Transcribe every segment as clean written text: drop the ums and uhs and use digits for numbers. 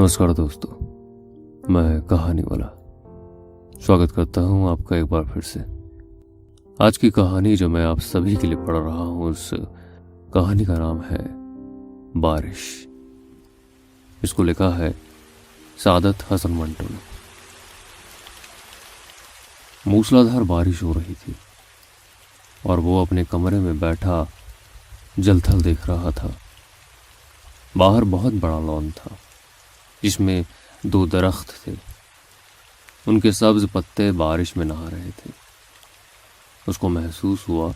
नमस्कार दोस्तों, मैं कहानी वाला स्वागत करता हूं आपका एक बार फिर से। आज की कहानी जो मैं आप सभी के लिए पढ़ रहा हूं, उस कहानी का नाम है बारिश। इसको लिखा है सादत हसन मंटो ने। मूसलाधार बारिश हो रही थी और वो अपने कमरे में बैठा जलथल देख रहा था। बाहर बहुत बड़ा लॉन था जिसमें 2 दरख्त थे। उनके सब्ज पत्ते बारिश में नहा रहे थे। उसको महसूस हुआ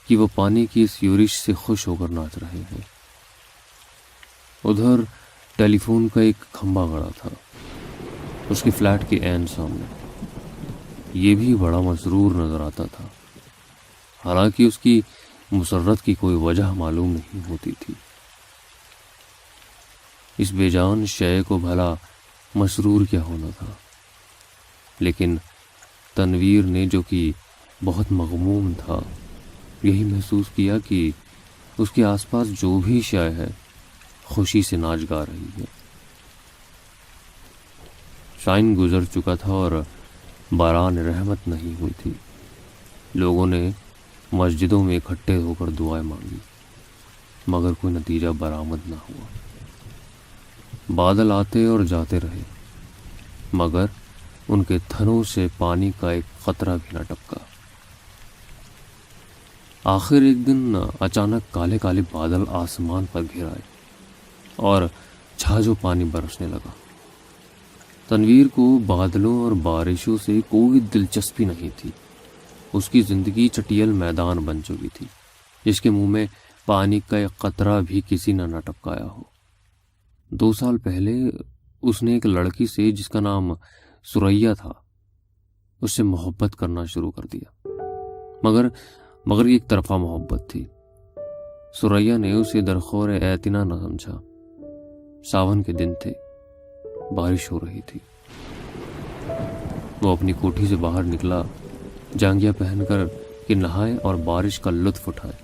कि वो पानी की इस यूरिश से खुश होकर नाच रहे हैं। उधर टेलीफोन का एक खंभा गड़ा था उसके फ्लैट के ऐन सामने। ये भी बड़ा मसरूर नजर आता था, हालांकि उसकी मुसर्रत की कोई वजह मालूम नहीं होती थी। इस बेजान शय को भला मसरूर क्या होना था, लेकिन तनवीर ने, जो कि बहुत मगमूम था, यही महसूस किया कि उसके आसपास जो भी शय है खुशी से नाच गा रही है। शाइन गुजर चुका था और बारान रहमत नहीं हुई थी। लोगों ने मस्जिदों में इकट्ठे होकर दुआएं मांगी, मगर कोई नतीजा बरामद ना हुआ। बादल आते और जाते रहे, मगर उनके थनों से पानी का एक कतरा भी न टपका। आखिर एक दिन अचानक काले काले बादल आसमान पर घिर आए और छाजो पानी बरसने लगा। तनवीर को बादलों और बारिशों से कोई दिलचस्पी नहीं थी। उसकी जिंदगी चटियल मैदान बन चुकी थी जिसके मुंह में पानी का एक कतरा भी किसी न टपकाया हो। 2 साल पहले उसने एक लड़की से, जिसका नाम सुरैया था, उससे मोहब्बत करना शुरू कर दिया। मगर एक तरफा मोहब्बत थी। सुरैया ने उसे दरखोर एतना न समझा। सावन के दिन थे, बारिश हो रही थी। वो अपनी कोठी से बाहर निकला, जांघिया पहनकर कि नहाए और बारिश का लुत्फ उठाए।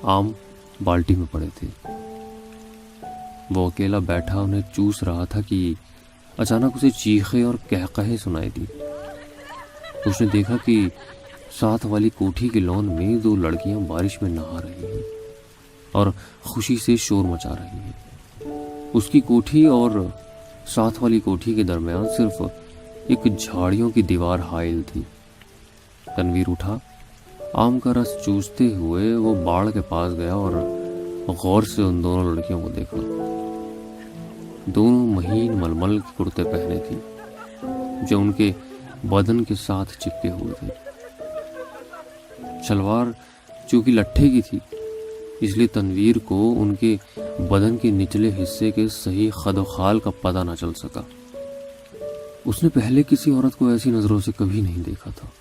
आम बाल्टी में पड़े थे। वो अकेला बैठा उन्हें चूस रहा था कि अचानक उसे चीखें और कहकहे सुनाई दी। उसने देखा कि साथ वाली कोठी के लॉन में 2 लड़कियां बारिश में नहा रही हैं और खुशी से शोर मचा रही हैं। उसकी कोठी और साथ वाली कोठी के दरमियान सिर्फ एक झाड़ियों की दीवार हाइल थी। तनवीर उठा, आम का रस चूसते हुए वो बाड़ के पास गया और गौर से उन दोनों लड़कियों को देखा। दोनों महीन मलमल के कुर्ते पहने थी जो उनके बदन के साथ चिपके हुए थे। शलवार चूंकि लट्ठे की थी, इसलिए तनवीर को उनके बदन के निचले हिस्से के सही खदोखाल का पता न चल सका। उसने पहले किसी औरत को ऐसी नजरों से कभी नहीं देखा था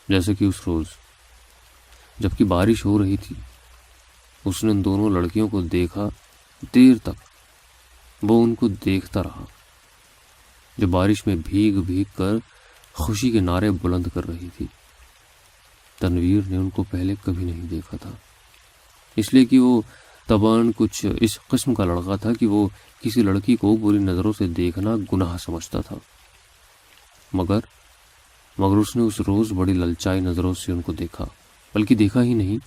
जैसे कि उस रोज, जबकि बारिश हो रही थी। उसने उन दोनों लड़कियों को देखा। देर तक वो उनको देखता रहा, जो बारिश में भीग भीग कर खुशी के नारे बुलंद कर रही थी। तनवीर ने उनको पहले कभी नहीं देखा था, इसलिए कि वो तबान कुछ इस किस्म का लड़का था कि वो किसी लड़की को बुरी नज़रों से देखना गुनाह समझता था। मगर उसने उस रोज बड़ी ललचाई नज़रों से उनको देखा, बल्कि देखा ही नहीं,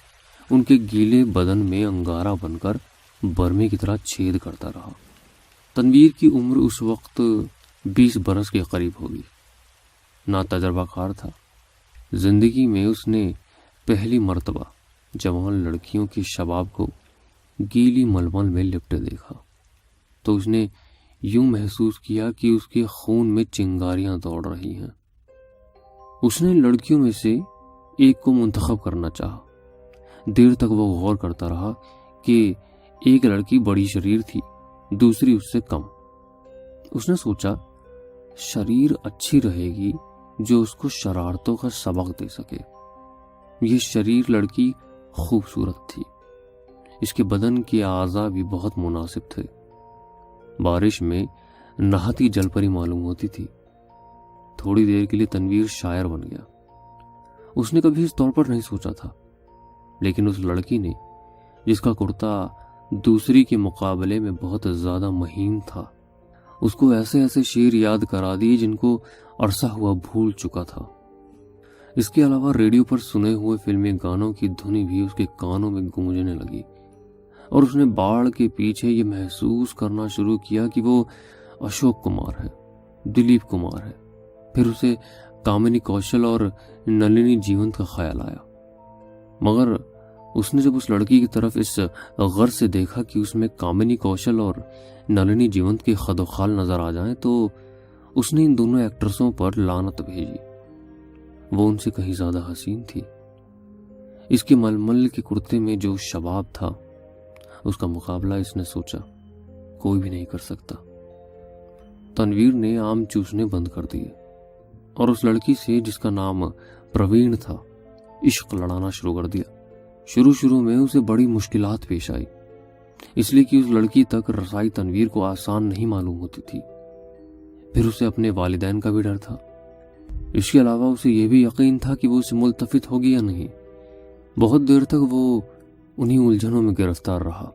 उनके गीले बदन में अंगारा बनकर बरमे की तरह छेद करता रहा। तनवीर की उम्र उस वक्त 20 बरस के करीब होगी। ना तजर्बाकार था। जिंदगी में उसने पहली मर्तबा जवान लड़कियों की शबाब को गीली मलमल में लिपटे देखा तो उसने यूं महसूस किया कि उसके खून में चिंगारियां दौड़ रही हैं। उसने लड़कियों में से एक को मुंतखब करना चाहा। देर तक वो गौर करता रहा कि एक लड़की बड़ी शरीर थी, दूसरी उससे कम। उसने सोचा, शरीर अच्छी रहेगी जो उसको शरारतों का सबक दे सके। ये शरीर लड़की खूबसूरत थी। इसके बदन के आज़ा भी बहुत मुनासिब थे। बारिश में नहाती जलपरी मालूम होती थी। थोड़ी देर के लिए तनवीर शायर बन गया। उसने कभी इस तौर पर नहीं सोचा था, लेकिन उस लड़की ने, जिसका कुर्ता दूसरी के मुकाबले में बहुत ज्यादा महीन था। उसको ऐसे ऐसे शेर याद करा दिए जिनको अरसा हुआ भूल चुका था। इसके अलावा रेडियो पर सुने हुए फिल्मी गानों की धुनी भी उसके कानों में गूंजने लगी और उसने बाढ़ के पीछे ये महसूस करना शुरू किया कि वो अशोक कुमार है, दिलीप कुमार है। फिर उसे कामिनी कौशल और नलिनी जीवंत का ख्याल आया, मगर उसने जब उस लड़की की तरफ इस गर्ज से देखा कि उसमें कामिनी कौशल और नलिनी जीवंत के खदोखाल नजर आ जाएं, तो उसने इन दोनों एक्ट्रेसों पर लानत भेजी। वो उनसे कहीं ज्यादा हसीन थी। इसके मलमल के कुर्ते में जो शबाब था, उसका मुकाबला इसने सोचा कोई भी नहीं कर सकता। तनवीर ने आम चूसने बंद कर दिए और उस लड़की से, जिसका नाम प्रवीण था, इश्क लड़ाना शुरू कर दिया। शुरू में उसे बड़ी मुश्किलात पेश आई, इसलिए कि उस लड़की तक रसाई तनवीर को आसान नहीं मालूम होती थी। फिर उसे अपने वालिदैन का भी डर था। इसके अलावा उसे यह भी यकीन था कि वो उससे मुल्तफित होगी या नहीं। बहुत देर तक वो उन्हीं उलझनों में गिरफ्तार रहा।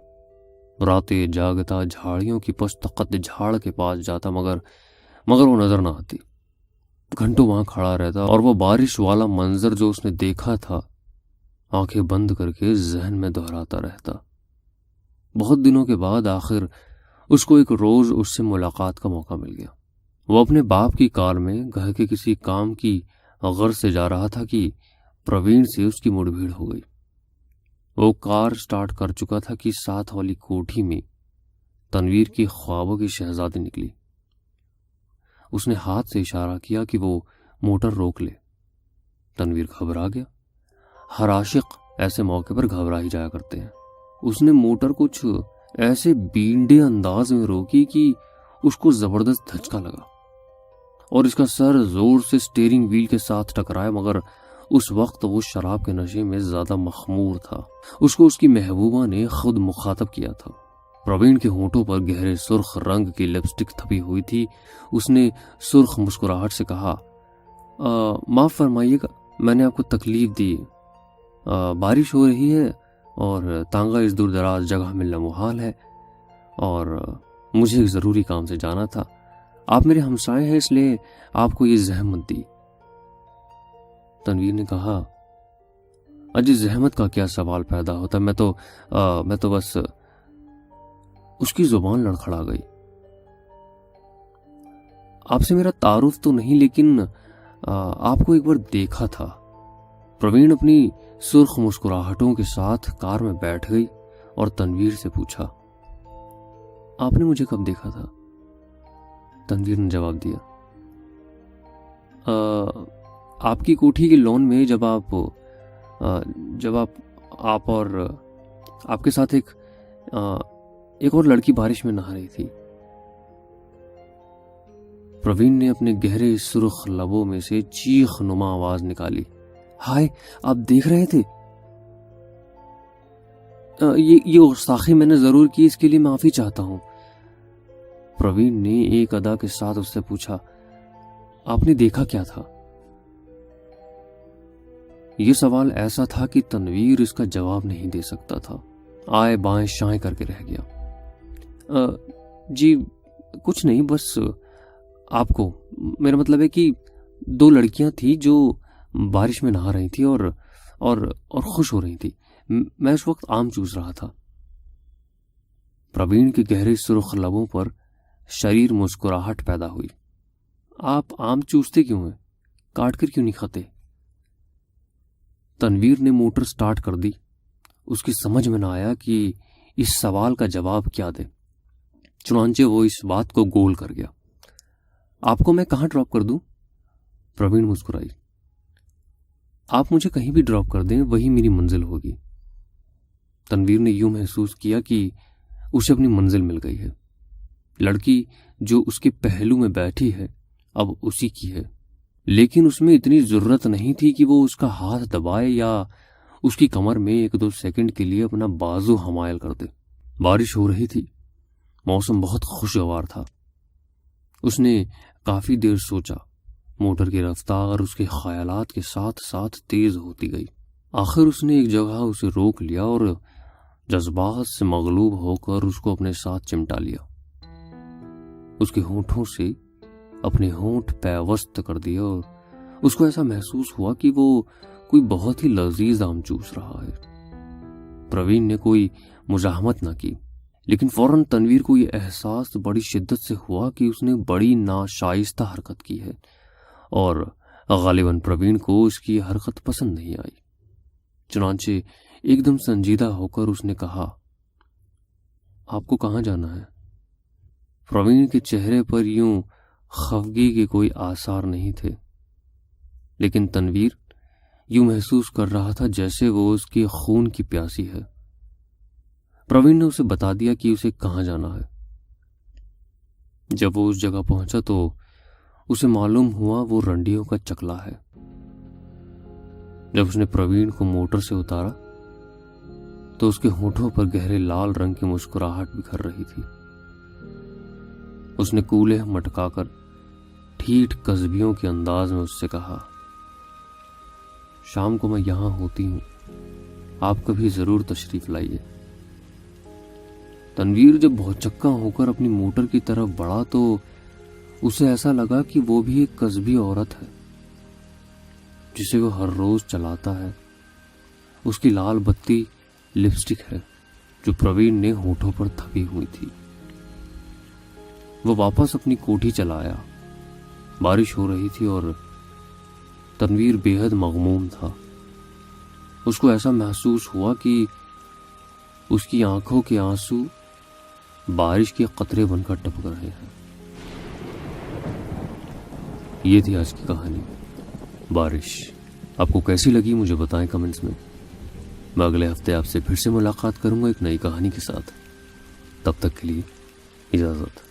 रातें जागता, झाड़ियों की पश्तकत झाड़ के पास जाता, मगर वो नजर ना आती। घंटों वहां खड़ा रहता और वो बारिश वाला मंजर जो उसने देखा था, आंखें बंद करके जहन में दोहराता रहता। बहुत दिनों के बाद आखिर उसको एक रोज उससे मुलाकात का मौका मिल गया। वो अपने बाप की कार में घर के किसी काम की गर्ज से जा रहा था कि प्रवीण से उसकी मुठभेड़ हो गई। वो कार स्टार्ट कर चुका था कि साथ वाली कोठी में तनवीर की ख्वाबों की शहजादी निकली। उसने हाथ से इशारा किया कि वो मोटर रोक ले। तनवीर घबरा गया। हर आशिक ऐसे मौके पर घबरा ही जाया करते हैं। उसने मोटर कुछ ऐसे बींडे अंदाज में रोकी कि उसको जबरदस्त धचका लगा और इसका सर जोर से स्टीयरिंग व्हील के साथ टकराया, मगर उस वक्त वो शराब के नशे में ज्यादा मखमूर था। उसको उसकी महबूबा ने खुद मुखातब किया था। प्रवीण के होंठों पर गहरे सुर्ख रंग की लिपस्टिक थपी हुई थी। उसने सुर्ख मुस्कुराहट से कहा, माफ फरमाइएगा, मैंने आपको तकलीफ दी। बारिश हो रही है और तांगा इस दूर दराज जगह मिलना मुहाल है और मुझे एक जरूरी काम से जाना था। आप मेरे हमसाए हैं, इसलिए आपको ये जहमत दी। तनवीर ने कहा, अजी जहमत का क्या सवाल पैदा होता, मैं तो बस। उसकी जुबान लड़खड़ा गई। आपसे मेरा तारुफ तो नहीं, लेकिन आपको एक बार देखा था। प्रवीण अपनी सुर्ख मुस्कुराहटों के साथ कार में बैठ गई और तनवीर से पूछा, आपने मुझे कब देखा था? तनवीर ने जवाब दिया, आपकी कोठी के लॉन में जब आप और आपके साथ एक और लड़की बारिश में नहा रही थी। प्रवीण ने अपने गहरे सुर्ख लबों में से चीख नुमा आवाज निकाली, हाय, आप देख रहे थे? ये गुस्ताखी मैंने जरूर की, इसके लिए माफी चाहता हूं। प्रवीण ने एक अदा के साथ उससे पूछा, आपने देखा क्या था? यह सवाल ऐसा था कि तनवीर इसका जवाब नहीं दे सकता था। आए बाएं शाएं करके रह गया। जी कुछ नहीं, बस आपको, मेरा मतलब है कि दो लड़कियां थी जो बारिश में नहा रही थी और खुश हो रही थी। मैं उस वक्त आम चूस रहा था। प्रवीण के गहरे सुर्ख लबों पर शरीर मुस्कुराहट पैदा हुई। आप आम चूसते क्यों हैं? काट कर क्यों नहीं खाते? तनवीर ने मोटर स्टार्ट कर दी। उसकी समझ में ना आया कि इस सवाल का जवाब क्या दे। चुनांचे वो इस बात को गोल कर गया। आपको मैं कहां ड्रॉप कर दूं? प्रवीण मुस्कुराई। आप मुझे कहीं भी ड्रॉप कर दें, वही मेरी मंजिल होगी। तनवीर ने यूं महसूस किया कि उसे अपनी मंजिल मिल गई है। लड़की जो उसके पहलू में बैठी है अब उसी की है, लेकिन उसमें इतनी जरूरत नहीं थी कि वो उसका हाथ दबाए या उसकी कमर में 1-2 सेकंड के लिए अपना बाजू हमायल कर दे। बारिश हो रही थी, मौसम बहुत खुशगवार था। उसने काफी देर सोचा। मोटर की रफ्तार उसके ख्यालात के साथ साथ तेज होती गई। आखिर उसने एक जगह उसे रोक लिया और जज्बात से मगलूब होकर उसको अपने साथ चिमटा लिया। उसके होठों से अपने होंठ पैवस्त कर दिए और उसको ऐसा महसूस हुआ कि वो कोई बहुत ही लजीज आम चूस रहा है। प्रवीण ने कोई मुजाहमत ना की, लेकिन फौरन तनवीर को यह एहसास बड़ी शिद्दत से हुआ कि उसने बड़ी नाशाइस्ता हरकत की है और गालिबन प्रवीण को उसकी हरकत पसंद नहीं आई। चुनांचे एकदम संजीदा होकर उसने कहा, आपको कहाँ जाना है? प्रवीण के चेहरे पर यूं खफगी के कोई आसार नहीं थे, लेकिन तनवीर यूं महसूस कर रहा था जैसे वो उसके खून की प्यासी है। प्रवीण ने उसे बता दिया कि उसे कहाँ जाना है। जब वो उस जगह पहुंचा तो उसे मालूम हुआ वो रंडियों का चकला है। जब उसने प्रवीण को मोटर से उतारा तो उसके होठों पर गहरे लाल रंग की मुस्कुराहट बिखर रही थी। उसने कूल्हे मटकाकर ठीठ कस्बियों के अंदाज में उससे कहा, शाम को मैं यहां होती हूं, आप कभी जरूर तशरीफ लाइए। तनवीर जब भौचक्का होकर अपनी मोटर की तरफ बढ़ा तो उसे ऐसा लगा कि वो भी एक कस्बी औरत है जिसे वो हर रोज चलाता है। उसकी लाल बत्ती लिपस्टिक है जो प्रवीण ने होठों पर थपी हुई थी। वो वापस अपनी कोठी चला आया। बारिश हो रही थी और तनवीर बेहद मगमूम था। उसको ऐसा महसूस हुआ कि उसकी आंखों के आंसू बारिश के कतरे बनकर टपक रहे हैं। ये थी आज की कहानी बारिश। आपको कैसी लगी मुझे बताएं कमेंट्स में। मैं अगले हफ्ते आपसे फिर से मुलाकात करूंगा एक नई कहानी के साथ। तब तक के लिए इजाजत।